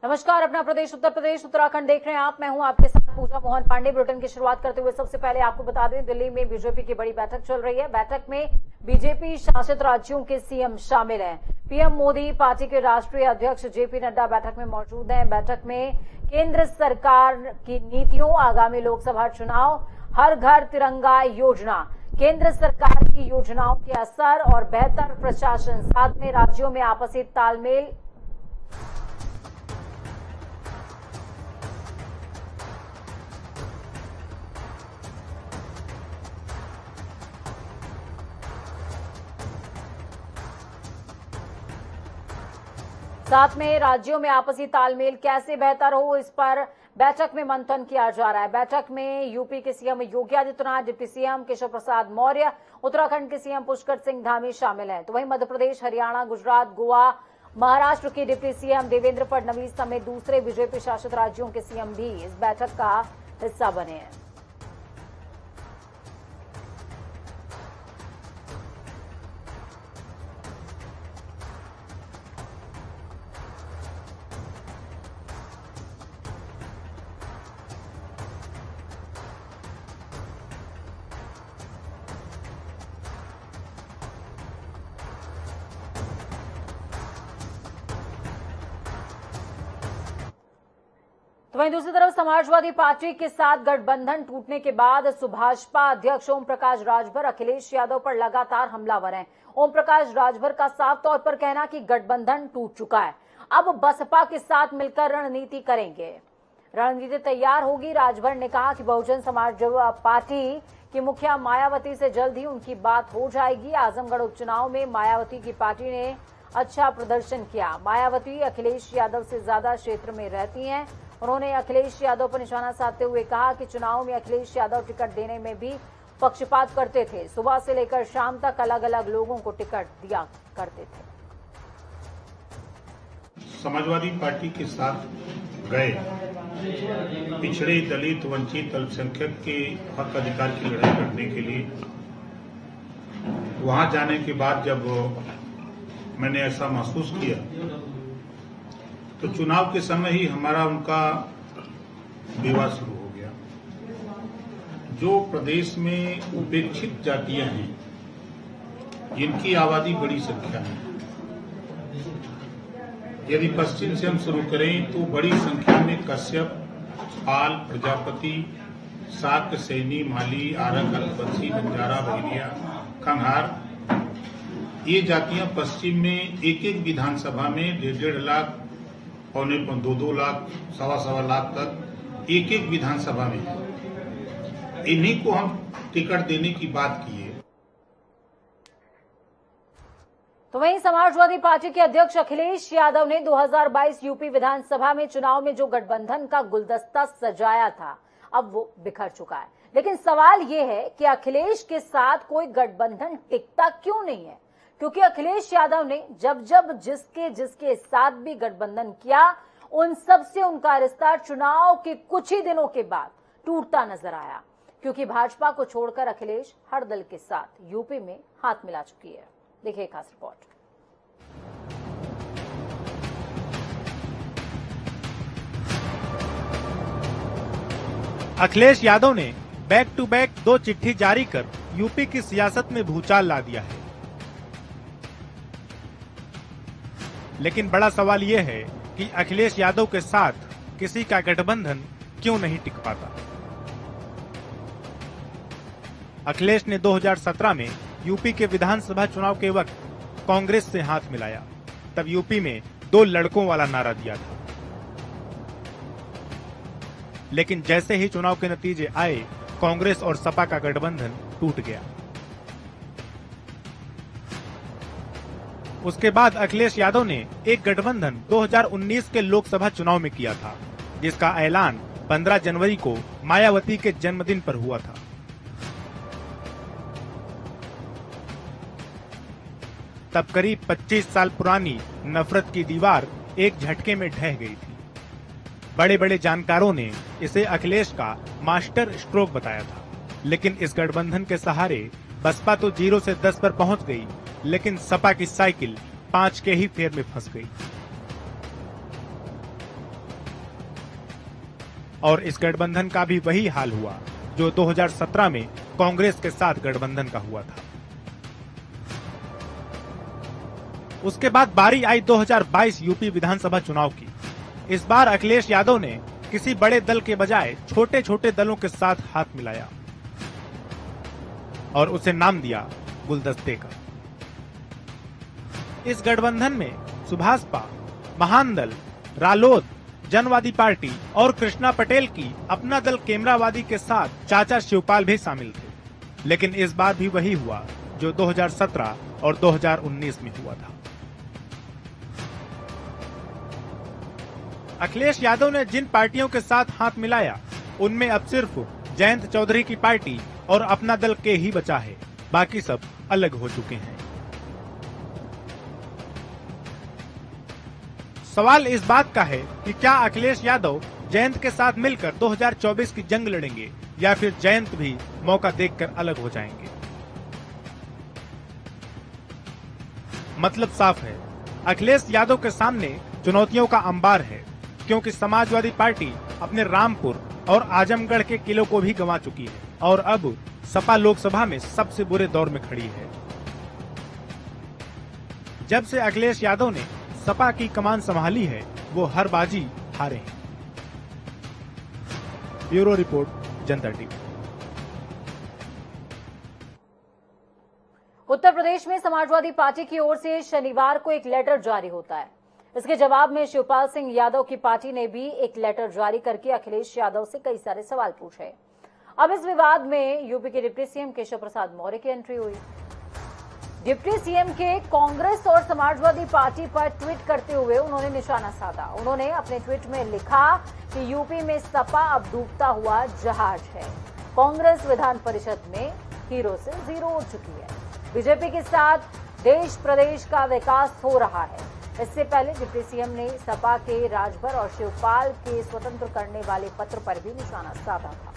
नमस्कार, अपना प्रदेश उत्तर प्रदेश उत्तराखंड देख रहे हैं आप। मैं हूं आपके साथ पूजा मोहन पांडे। बुलेटिन की शुरुआत करते हुए सबसे पहले आपको बता दें, दिल्ली में बीजेपी की बड़ी बैठक चल रही है। बैठक में बीजेपी शासित राज्यों के सीएम शामिल हैं। पीएम मोदी, पार्टी के राष्ट्रीय अध्यक्ष जेपी नड्डा बैठक में मौजूद हैं। बैठक में केंद्र सरकार की नीतियों, आगामी लोकसभा चुनाव, हर घर तिरंगा योजना, केंद्र सरकार की योजनाओं के असर और बेहतर प्रशासन, साथ में राज्यों में आपसी तालमेल, आपसी तालमेल कैसे बेहतर हो, इस पर बैठक में मंथन किया जा रहा है। बैठक में यूपी के CM Yogi Adityanath, deputy CM Keshav Prasad Maurya, Uttarakhand के सीएम पुष्कर सिंह धामी शामिल हैं। तो वहीं मध्य प्रदेश, हरियाणा, गुजरात, गोवा, महाराष्ट्र के डिप्टी सीएम देवेंद्र फडणवीस समेत दूसरे बीजेपी शासित राज्यों के सीएम भी इस बैठक का हिस्सा बने हैं। तो वहीं दूसरी तरफ समाजवादी पार्टी के साथ गठबंधन टूटने के बाद सुभाषपा अध्यक्ष ओम प्रकाश राजभर अखिलेश यादव पर लगातार हमलावर हैं। ओम प्रकाश राजभर का साफ तौर पर कहना कि गठबंधन टूट चुका है, अब बसपा के साथ मिलकर रणनीति करेंगे। रणनीति तैयार होगी। राजभर ने कहा कि बहुजन समाज पार्टी की मुखिया मायावती से जल्द ही उनकी बात हो जाएगी। आजमगढ़ उपचुनाव में मायावती की पार्टी ने अच्छा प्रदर्शन किया। मायावती अखिलेश यादव से ज्यादा क्षेत्र में रहती हैं। उन्होंने अखिलेश यादव पर निशाना साधते हुए कहा कि चुनाव में अखिलेश यादव टिकट देने में भी पक्षपात करते थे। सुबह से लेकर शाम तक अलग अलग लोगों को टिकट दिया करते थे। समाजवादी पार्टी के साथ गए पिछड़े, दलित, वंचित, अल्पसंख्यक के हक अधिकार की लड़ाई करने के लिए वहां जाने के बाद जब मैंने ऐसा महसूस किया तो चुनाव के समय ही हमारा उनका विवाद शुरू हो गया। जो प्रदेश में उपेक्षित जातियां हैं, जिनकी आबादी बड़ी संख्या में, यदि पश्चिम से हम शुरू करें तो बड़ी संख्या में कश्यप, पाल, प्रजापति, शाक्य, सैनी, माली, आरक, अल्पवंशी, बंजारा, बहेलिया, खंघार, ये जातियां पश्चिम में एक एक विधानसभा में 1.5 लाख, पौने 2 लाख, 1.25 लाख तक एक एक विधानसभा में है। इन्हीं को हम टिकट देने की बात की है। तो वहीं समाजवादी पार्टी के अध्यक्ष अखिलेश यादव ने 2022 यूपी विधानसभा में चुनाव में जो गठबंधन का गुलदस्ता सजाया था, अब वो बिखर चुका है। लेकिन सवाल ये है कि अखिलेश के साथ कोई गठबंधन टिकता क्यों नहीं है, क्योंकि अखिलेश यादव ने जब जब जिसके साथ भी गठबंधन किया, उन सब से उनका रिश्ता चुनाव के कुछ ही दिनों के बाद टूटता नजर आया, क्योंकि भाजपा को छोड़कर अखिलेश हर दल के साथ यूपी में हाथ मिला चुकी है। देखिए खास रिपोर्ट। अखिलेश यादव ने बैक टू बैक 2 चिट्ठी जारी कर यूपी की सियासत में भूचाल ला दिया है। लेकिन बड़ा सवाल ये है कि अखिलेश यादव के साथ किसी का गठबंधन क्यों नहीं टिक पाता। अखिलेश ने 2017 में यूपी के विधानसभा चुनाव के वक्त कांग्रेस से हाथ मिलाया। तब यूपी में 2 लड़कों वाला नारा दिया था। लेकिन जैसे ही चुनाव के नतीजे आए, कांग्रेस और सपा का गठबंधन टूट गया। उसके बाद अखिलेश यादव ने एक गठबंधन 2019 के लोकसभा चुनाव में किया था, जिसका ऐलान 15 जनवरी को मायावती के जन्मदिन पर हुआ था। तब करीब 25 साल पुरानी नफरत की दीवार एक झटके में ढह गई थी। बड़े बड़े जानकारों ने इसे अखिलेश का मास्टर स्ट्रोक बताया था। लेकिन इस गठबंधन के सहारे बसपा तो 0 से 10 पर पहुंच गई, लेकिन सपा की साइकिल 5 के ही फेर में फंस गई। और इस गठबंधन का भी वही हाल हुआ जो 2017 में कांग्रेस के साथ गठबंधन का हुआ था। उसके बाद बारी आई 2022 यूपी विधानसभा चुनाव की। इस बार अखिलेश यादव ने किसी बड़े दल के बजाय छोटे छोटे दलों के साथ हाथ मिलाया और उसे नाम दिया गुलदस्ते का। इस गठबंधन में सुभाषपा, महान दल, रालोद, जनवादी पार्टी और कृष्णा पटेल की अपना दल केमरावादी के साथ चाचा शिवपाल भी शामिल थे। लेकिन इस बार भी वही हुआ जो 2017 और 2019 में हुआ था। अखिलेश यादव ने जिन पार्टियों के साथ हाथ मिलाया उनमें अब सिर्फ जयंत चौधरी की पार्टी और अपना दल के ही बचा है, बाकी सब अलग हो चुके हैं। सवाल इस बात का है कि क्या अखिलेश यादव जयंत के साथ मिलकर 2024 की जंग लड़ेंगे या फिर जयंत भी मौका देखकर अलग हो जाएंगे। मतलब साफ है, अखिलेश यादव के सामने चुनौतियों का अंबार है, क्योंकि समाजवादी पार्टी अपने रामपुर और आजमगढ़ के किलों को भी गंवा चुकी है और अब सपा लोकसभा में सबसे बुरे दौर में खड़ी है। जब से अखिलेश यादव ने सपा की कमान संभाली है, वो हर बाजी हारे हैं। ब्यूरो रिपोर्ट, जनता टीवी। उत्तर प्रदेश में समाजवादी पार्टी की ओर से शनिवार को एक लेटर जारी होता है। इसके जवाब में शिवपाल सिंह यादव की पार्टी ने भी एक लेटर जारी करके अखिलेश यादव से कई सारे सवाल पूछे। अब इस विवाद में यूपी के डिप्टी सीएम केशव प्रसाद मौर्य की एंट्री हुई। डिप्टी सीएम के कांग्रेस और समाजवादी पार्टी पर ट्वीट करते हुए उन्होंने निशाना साधा। उन्होंने अपने ट्वीट में लिखा कि यूपी में सपा अब डूबता हुआ जहाज है। कांग्रेस विधान परिषद में हीरो से जीरो हो चुकी है। बीजेपी के साथ देश प्रदेश का विकास हो रहा है। इससे पहले डिप्टी सीएम ने सपा के राजभर और शिवपाल के स्वतंत्र करने वाले पत्र पर भी निशाना साधा था।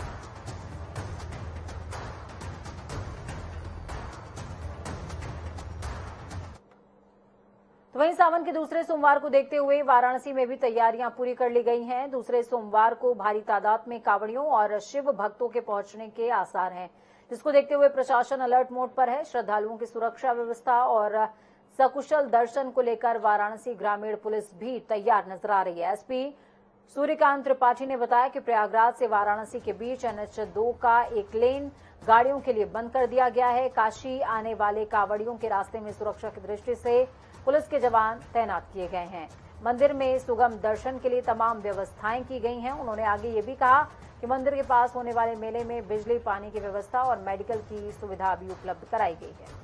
तो वहीं सावन के दूसरे सोमवार को देखते हुए वाराणसी में भी तैयारियां पूरी कर ली गई हैं। दूसरे सोमवार को भारी तादाद में कांवड़ियों और शिव भक्तों के पहुंचने के आसार हैं, जिसको देखते हुए प्रशासन अलर्ट मोड पर है। श्रद्धालुओं की सुरक्षा व्यवस्था और सकुशल दर्शन को लेकर वाराणसी ग्रामीण पुलिस भी तैयार नजर आ रही है। एसपी सूर्यकांत त्रिपाठी ने बताया कि प्रयागराज से वाराणसी के बीच NH-2 का एक लेन गाड़ियों के लिए बंद कर दिया गया है। काशी आने वाले कांवड़ियों के रास्ते में सुरक्षा की दृष्टि से पुलिस के जवान तैनात किए गए हैं। मंदिर में सुगम दर्शन के लिए तमाम व्यवस्थाएं की गई हैं। उन्होंने आगे ये भी कहा कि मंदिर के पास होने वाले मेले में बिजली, पानी की व्यवस्था और मेडिकल की सुविधा भी उपलब्ध कराई गई है।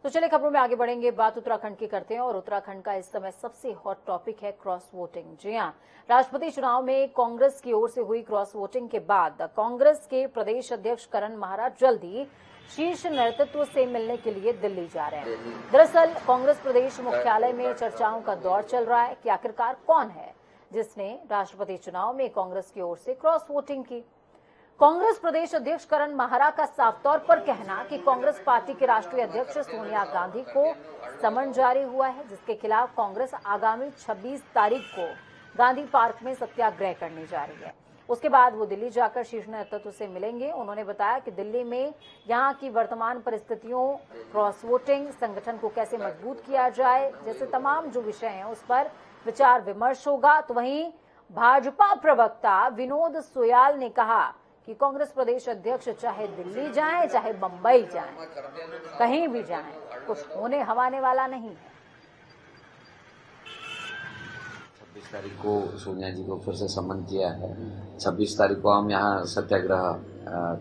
तो चलिए खबरों में आगे बढ़ेंगे। बात उत्तराखंड की करते हैं और उत्तराखंड का इस समय सबसे हॉट टॉपिक है क्रॉस वोटिंग। जी हां, राष्ट्रपति चुनाव में कांग्रेस की ओर से हुई क्रॉस वोटिंग के बाद कांग्रेस के प्रदेश अध्यक्ष करण माहरा जल्द ही शीर्ष नेतृत्व से मिलने के लिए दिल्ली जा रहे हैं। दरअसल कांग्रेस प्रदेश मुख्यालय में चर्चाओं का दौर चल रहा है कि आखिरकार कौन है जिसने राष्ट्रपति चुनाव में कांग्रेस की ओर से क्रॉस वोटिंग की। कांग्रेस प्रदेश अध्यक्ष करण माहरा का साफ तौर पर कहना कि कांग्रेस पार्टी के राष्ट्रीय अध्यक्ष सोनिया गांधी को समन जारी हुआ है, जिसके खिलाफ कांग्रेस आगामी 26 तारीख को गांधी पार्क में सत्याग्रह करने जा रही है। उसके बाद वो दिल्ली जाकर शीर्ष नेतृत्व से मिलेंगे। उन्होंने बताया कि दिल्ली में यहां की वर्तमान परिस्थितियों, क्रॉस वोटिंग, संगठन को कैसे मजबूत किया जाए जैसे तमाम जो विषय हैं उस पर विचार विमर्श होगा। तो वहीं भाजपा प्रवक्ता विनोद सोयाल ने कहा कि कांग्रेस प्रदेश अध्यक्ष चाहे दिल्ली जाएं, चाहे बंबई जाएं, कहीं भी जाएं, कुछ होने हवाने वाला नहीं है। 26 तारीख को सोनिया जी को फिर से सम्मन किया है। 26 तारीख को हम यहाँ सत्याग्रह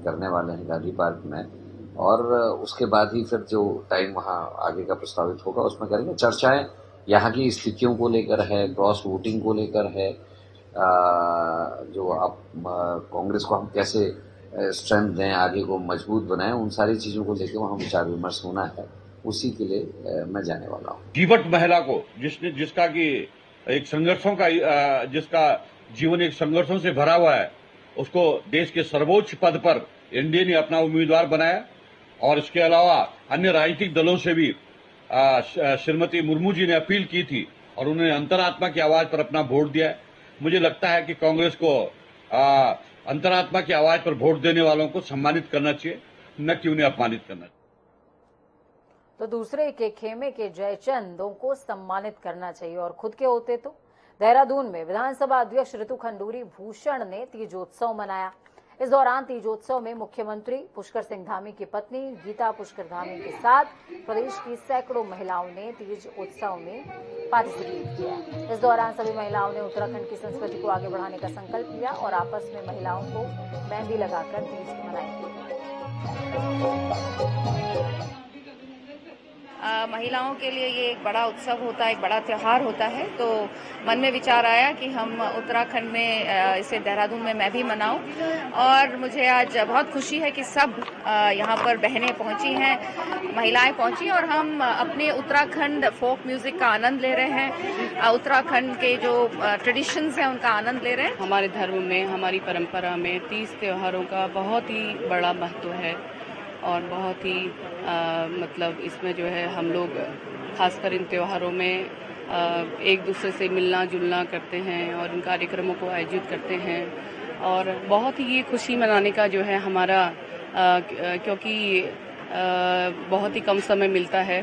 करने वाले हैं गांधी पार्क में, और उसके बाद ही फिर जो टाइम वहाँ आगे का प्रस्तावित होगा उसमें करेंगे। चर्चाएं यहाँ की स्थितियों को लेकर है, क्रॉस वोटिंग को लेकर है, जो आप कांग्रेस को हम कैसे स्ट्रेंथ दें, आगे को मजबूत बनाएं, उन सारी चीजों को लेकर वहाँ विचार विमर्श होना है। उसी के लिए मैं जाने वाला हूँ। जीवट महिला को जिसका कि एक संघर्षों का जिसका जीवन एक संघर्षों से भरा हुआ है, उसको देश के सर्वोच्च पद पर एनडीए ने अपना उम्मीदवार बनाया और इसके अलावा अन्य राजनीतिक दलों से भी श्रीमती मुर्मू जी ने अपील की थी और उन्होंने अंतरात्मा की आवाज पर अपना वोट दिया है। मुझे लगता है कि कांग्रेस को अंतरात्मा की आवाज पर वोट देने वालों को सम्मानित करना चाहिए, न कि उन्हें अपमानित करना चाहिए। तो दूसरे के खेमे के जयचंदों को सम्मानित करना चाहिए और खुद के होते तो। देहरादून में विधानसभा अध्यक्ष ऋतु खंडूरी भूषण ने तीजोत्सव मनाया। इस दौरान तीजोत्सव में मुख्यमंत्री पुष्कर सिंह धामी की पत्नी गीता पुष्कर धामी के साथ प्रदेश की सैकड़ों महिलाओं ने तीज उत्सव में पार्टिसिपेट किया। इस दौरान सभी महिलाओं ने उत्तराखंड की संस्कृति को आगे बढ़ाने का संकल्प लिया और आपस में महिलाओं को मेहंदी लगाकर तीज मनाई। महिलाओं के लिए ये एक बड़ा उत्सव होता है, एक बड़ा त्योहार होता है, तो मन में विचार आया कि हम उत्तराखंड में इसे देहरादून में मैं भी मनाऊं। और मुझे आज बहुत खुशी है कि सब यहाँ पर बहनें पहुंची हैं, महिलाएं पहुंची और हम अपने उत्तराखंड फोक म्यूजिक का आनंद ले रहे हैं, उत्तराखंड के जो ट्रेडिशंस हैं उनका आनंद ले रहे हैं। हमारे धर्म में, हमारी परंपरा में तीज त्योहारों का बहुत ही बड़ा महत्व है और बहुत ही मतलब इसमें जो है हम लोग खासकर इन त्योहारों में एक दूसरे से मिलना जुलना करते हैं और इन कार्यक्रमों को आयोजित करते हैं और बहुत ही ये खुशी मनाने का जो है हमारा क्योंकि बहुत ही कम समय मिलता है।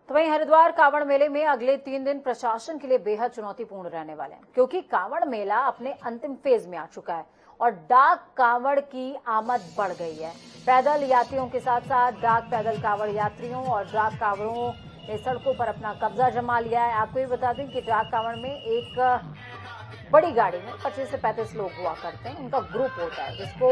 तो वहीं हरिद्वार कांवड़ मेले में अगले 3 दिन प्रशासन के लिए बेहद चुनौतीपूर्ण रहने वाले हैं, क्योंकि कांवड़ मेला अपने अंतिम फेज में आ चुका है और डाक कांवड़ की आमद बढ़ गई है। पैदल यात्रियों के साथ साथ डाक पैदल कांवड़ यात्रियों और डाक कांवड़ों ने सड़कों पर अपना कब्जा जमा लिया है। आपको ये बता दें कि डाक कांवड़ में एक बड़ी गाड़ी में 25 से 35 लोग हुआ करते हैं, उनका ग्रुप होता है जिसको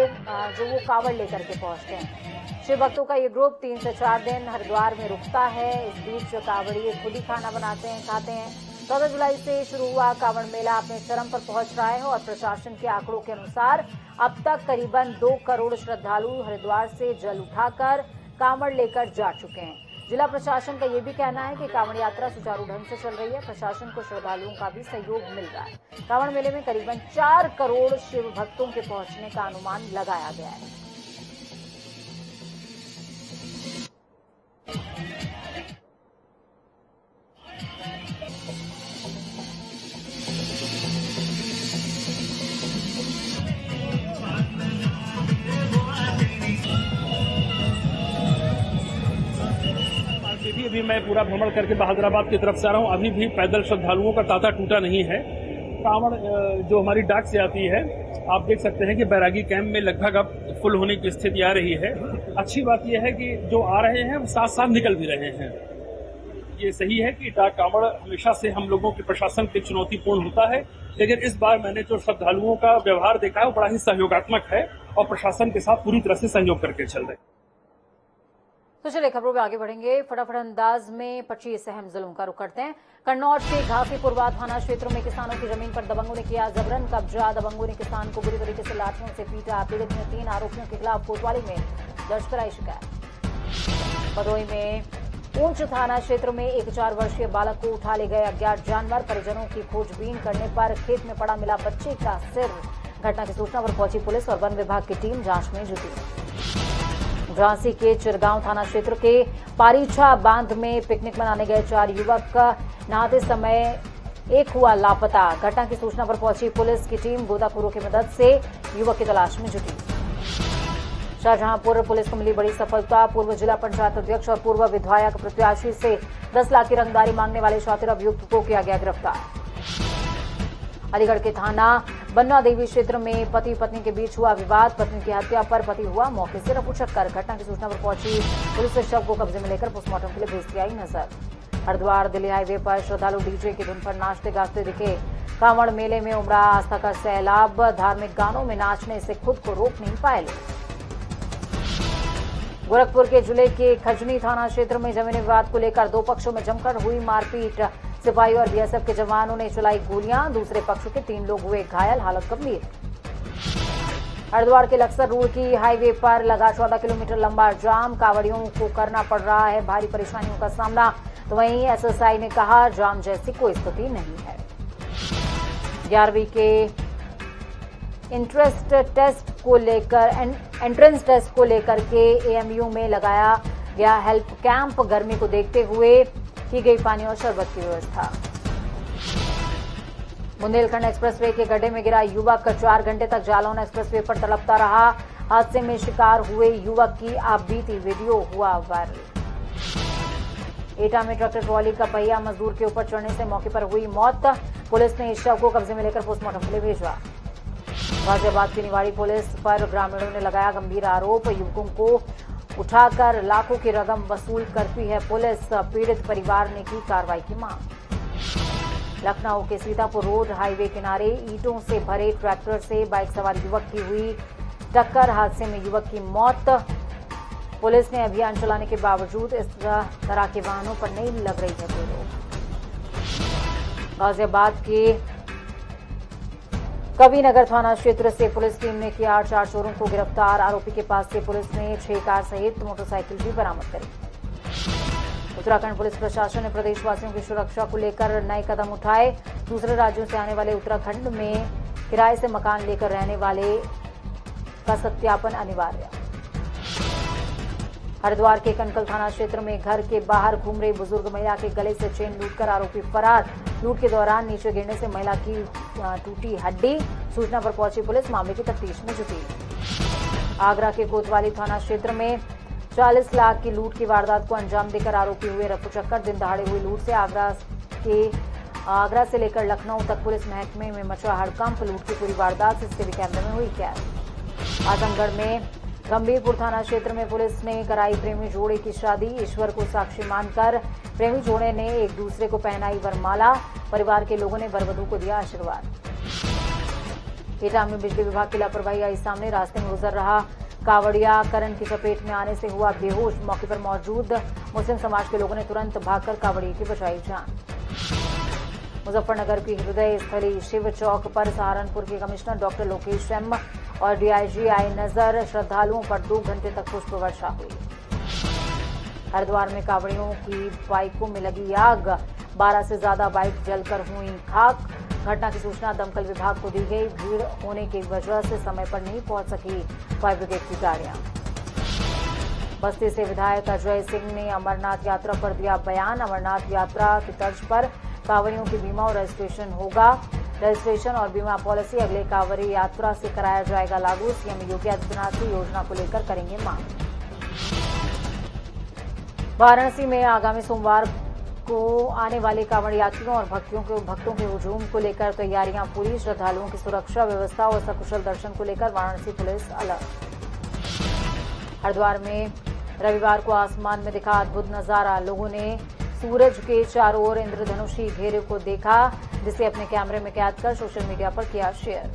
जो वो कांवड़ लेकर के पहुंचते हैं। शिव भक्तों का ये ग्रुप 3 से 4 दिन हरिद्वार में रुकता है। इस बीच कांवड़िए खुद ही खाना बनाते हैं, खाते हैं। 14 जुलाई से शुरू हुआ कांवड़ मेला अपने चरम पर पहुंच रहा है और प्रशासन के आंकड़ों के अनुसार अब तक करीबन 2 करोड़ श्रद्धालु हरिद्वार से जल उठाकर कांवड़ लेकर जा चुके हैं। जिला प्रशासन का ये भी कहना है कि कांवड़ यात्रा सुचारू ढंग से चल रही है। प्रशासन को श्रद्धालुओं का भी सहयोग मिल रहा है। कांवड़ मेले में करीबन 4 करोड़ शिव भक्तों के पहुंचने का अनुमान लगाया गया है। अभी मैं पूरा भ्रमण करके बहादुराबाद की तरफ से आ रहा हूँ। अभी भी पैदल श्रद्धालुओं का तांता टूटा नहीं है। कांवड़ जो हमारी डाक से आती है, आप देख सकते हैं कि बैरागी कैंप में लगभग अब फुल होने की स्थिति आ रही है। अच्छी बात यह है कि जो आ रहे हैं वो साथ साथ निकल भी रहे हैं। ये सही है कि डाक कांवड़ हमेशा से हम लोगों के प्रशासन के चुनौतीपूर्ण होता है, लेकिन इस बार मैंने जो श्रद्धालुओं का व्यवहार देखा है वो बड़ा ही सहयोगात्मक है और प्रशासन के साथ पूरी तरह से सहयोग करके चल रहे हैं। तो चलिए खबरों में आगे बढ़ेंगे। फटाफट अंदाज में 25 अहम जिलों का रुख करते हैं। कन्नौज के घासीपुरवा थाना क्षेत्र में किसानों की जमीन पर दबंगों ने किया जबरन कब्जा। दबंगों ने किसान को बुरी तरीके से लाठियों से पीटा। पीड़ित ने 3 आरोपियों के खिलाफ कोतवाली में दर्ज कराई शिकायत। भदोही में ऊंच थाना क्षेत्र में एक 4 वर्षीय बालक को उठा ले गए अज्ञात जानवर। परिजनों की खोजबीन करने पर खेत में पड़ा मिला बच्चे का सिर। घटना की सूचना पर पहुंची पुलिस और वन विभाग की टीम जांच में जुटी। झांसी के चिरगांव थाना क्षेत्र के पारीछा बांध में पिकनिक मनाने गए 4 युवक नहाते समय एक हुआ लापता। घटना की सूचना पर पहुंची पुलिस की टीम गोताखोरों की मदद से युवक की तलाश में जुटी। शाहजहांपुर पुलिस को मिली बड़ी सफलता। पूर्व जिला पंचायत अध्यक्ष और पूर्व विधायक प्रत्याशी से 10 लाख की रंगदारी मांगने वाले शातिर अभियुक्त को किया गया गिरफ्तार। अलीगढ़ के थाना बन्ना देवी क्षेत्र में पति पत्नी के बीच हुआ विवाद। पत्नी की हत्या पर पति हुआ मौके से रफूचक्कर। घटना की सूचना पर पहुंची पुलिस ने शव को कब्जे में लेकर पोस्टमार्टम के लिए भेजती आई नजर। हरिद्वार दिल्ली हाईवे पर श्रद्धालु डीजे की धुन पर नाचते गाते दिखे। कांवड़ मेले में उमड़ा आस्था का सैलाब। धार्मिक गानों में नाचने से खुद को रोक नहीं पाए लोग। गोरखपुर के जिले के खजनी थाना क्षेत्र में जमीनी विवाद को लेकर 2 पक्षों में जमकर हुई मारपीट। सिपाही और बीएसएफ के जवानों ने चलाई गोलियां। दूसरे पक्ष के 3 लोग हुए घायल, हालत गंभीर। हरिद्वार के लक्सर रोड की हाईवे पर लगा 14 किलोमीटर लंबा जाम। कांवड़ियों को करना पड़ रहा है भारी परेशानियों का सामना। तो वहीं एसएसआई ने कहा जाम जैसी कोई स्थिति नहीं है। 11वीं के इंट्रेंस टेस्ट को लेकर एंट्रेंस टेस्ट को लेकर के एएमयू में लगाया गया हेल्प कैंप। गर्मी को देखते हुए की गई पानी और शरबत की व्यवस्था। बुंदेलखंड एक्सप्रेसवे के गड्ढे में गिरा युवक 4 घंटे तक जालौन एक्सप्रेसवे पर तड़पता रहा। हादसे में शिकार हुए युवक की आपबीती वीडियो हुआ वायरल। एटा में ट्रैक्टर ट्रॉली का पहिया मजदूर के ऊपर चढ़ने से मौके पर हुई मौत। पुलिस ने इस शव को कब्जे में लेकर पोस्टमार्टम के लिए भेजा। गाजियाबाद की निवाड़ी पुलिस पर ग्रामीणों ने लगाया गंभीर आरोप। युवकों को उठाकर लाखों की रकम वसूल करती है पुलिस। पीड़ित परिवार ने की कार्रवाई की मांग। लखनऊ के सीतापुर रोड हाईवे किनारे ईंटों से भरे ट्रैक्टर से बाइक सवार युवक की हुई टक्कर। हादसे में युवक की मौत। पुलिस ने अभियान चलाने के बावजूद इस तरह के वाहनों पर नहीं लग रही है कोई रोक। गाजियाबाद के कबीरनगर थाना क्षेत्र से पुलिस टीम ने किया 4 चोरों को गिरफ्तार। आरोपी के पास से पुलिस ने 6 कार सहित मोटरसाइकिल भी बरामद करी। उत्तराखंड पुलिस प्रशासन ने प्रदेशवासियों की सुरक्षा को लेकर नए कदम उठाए। दूसरे राज्यों से आने वाले उत्तराखंड में किराए से मकान लेकर रहने वाले का सत्यापन अनिवार्य। हरिद्वार के कनकल थाना क्षेत्र में घर के बाहर घूम रही बुजुर्ग महिला के गले से चेन लूटकर आरोपी फरार। लूट के दौरान नीचे गिरने से महिला की टूटी हड्डी। सूचना पर पहुंची पुलिस मामले की तफ्तीश में जुटी। आगरा के कोतवाली थाना क्षेत्र में 40 लाख की लूट की वारदात को अंजाम देकर आरोपी हुए रफूचक्कर। दिन दहाड़े हुई लूट से आगरा से लेकर लखनऊ तक पुलिस महकमे में मचा हड़कंप। लूट की पूरी वारदात सीसीटीवी कैमरे में हुई कैद। आजमगढ़ में गंभीरपुर थाना क्षेत्र में पुलिस ने कराई प्रेमी जोड़े की शादी। ईश्वर को साक्षी मानकर प्रेमी जोड़े ने एक दूसरे को पहनाई वरमाला। परिवार के लोगों ने वरवधू को दिया आशीर्वाद। एटा में बिजली विभाग की लापरवाही आई सामने। रास्ते में गुजर रहा कावड़िया करंट की चपेट में आने से हुआ बेहोश। मौके पर मौजूद मुस्लिम समाज के लोगों ने तुरंत भागकर कावड़िया की बचाई जान। मुजफ्फरनगर की हृदय स्थली शिव चौक पर सहारनपुर के कमिश्नर डॉक्टर लोकेश एम और डीआईजी आए नजर। श्रद्धालुओं पर 2 घंटे तक पुष्प वर्षा हुई। हरिद्वार में कावड़ियों की बाइकों में लगी आग। 12 से ज्यादा बाइक जलकर हुई खाक। घटना की सूचना दमकल विभाग को दी गई। भीड़ होने की वजह से समय पर नहीं पहुंच सकी फायर ब्रिगेड की गाड़ियां। बस्ती से विधायक अजय सिंह ने अमरनाथ यात्रा पर दिया बयान। अमरनाथ यात्रा की तर्ज पर कांवरियों की बीमा और रजिस्ट्रेशन होगा। रजिस्ट्रेशन और बीमा पॉलिसी अगले कांवरी यात्रा से कराया जाएगा लागू। सीएम योगी आदित्यनाथ की योजना को लेकर करेंगे मांग। वाराणसी में आगामी सोमवार को आने वाले कांवड़ यात्रियों और भक्तों के हुजूम को लेकर तैयारियां पूरी। श्रद्धालुओं की सुरक्षा व्यवस्था और सकुशल दर्शन को लेकर वाराणसी पुलिस अलर्ट। हरिद्वार में रविवार को आसमान में दिखा अद्भुत नजारा। लोगों ने सूरज के चारों ओर इंद्रधनुषी घेरे को देखा, जिसे अपने कैमरे में कैद कर सोशल मीडिया पर किया शेयर।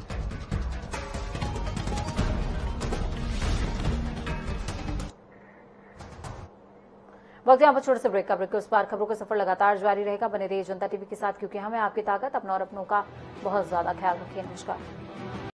वक्त यहाँ पर छोटे से ब्रेक का। ब्रेक के उस पार खबरों का सफर लगातार जारी रहेगा। बने रहिए जनता टीवी के साथ, क्योंकि हमें आपकी ताकत, अपना और अपनों का बहुत ज्यादा ख्याल रखिए। नमस्कार।